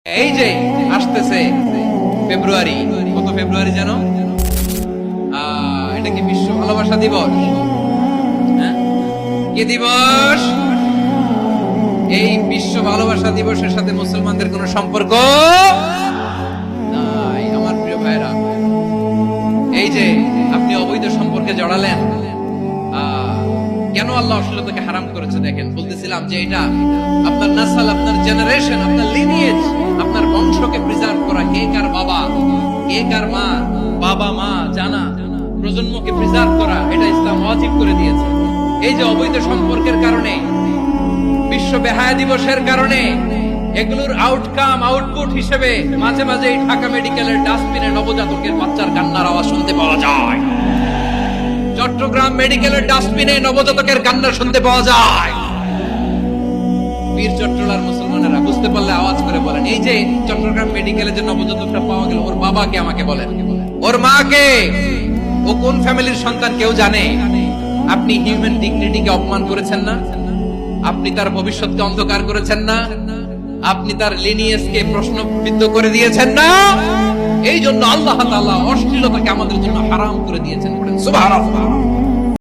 এই যে আসতেছে ফেব্রুয়ারি, কত ফেব্রুয়ারি জানো? এটা কি বিশ্ব ভালোবাসা দিবস? হ্যাঁ, কি দিবস? এই বিশ্ব ভালোবাসা দিবসের সাথে মুসলমানদের কোনো সম্পর্ক নাই। আমার প্রিয় ভাইরা, এই যে আপনি অবৈধ সম্পর্কে জড়ালেন, কেন আল্লাহ অশ্লীলতাকে হারাম করেছে দেখেন। বলতেছিলাম যে এটা আপনার নাসাল, আপনার জেনারেশন, আপনার লিনিয়েজ, আপনার বংশকে প্রিজার্ভ করা। কে কার বাবা, কে কার মা, বাবা মা জানা, প্রজন্মকে প্রিজার্ভ করা, এটা ইসলাম ওয়াজিব করে দিয়েছে। এই যে অবৈধ সম্পর্কের কারণে, বিশ্ব বেহায়া দিবসের কারণে, এগুলোর আউটকাম, আউটপুট হিসেবে মাঝে মাঝে এই ঢাকা মেডিকেলের ডাস্টবিনে নবজাতকের বাচ্চার কান্নার আওয়াজ শুনতে পাওয়া যায়। চট্টগ্রাম মেডিকেলের ডাস্টবিনে নবজাতকের কান্না শুনতে পাওয়া যায়। বীর চট্টলার মুসলমানেরা বুঝতে পারলে আওয়াজ করে বলেন, এই যে চট্টগ্রাম মেডিকেলে যে নবজাতকটা পাওয়া গেল, ওর বাবাকে আমাকে বলেন, ওর মাকে, ও কোন ফ্যামিলির সন্তান কেউ জানে? আপনি হিউম্যান ডিগনিটিকে অপমান করেছেন না? আপনি তার ভবিষ্যৎকে অন্ধকার করেছেন না? আপনি তার লিনিয়েজকে প্রশ্নবিদ্ধ করে দিয়েছেন না? এই জন্য আল্লাহ তাআলা অশ্লীলতাকে আমাদের জন্য হারাম করে দিয়েছেন। সুবহানাল্লাহ।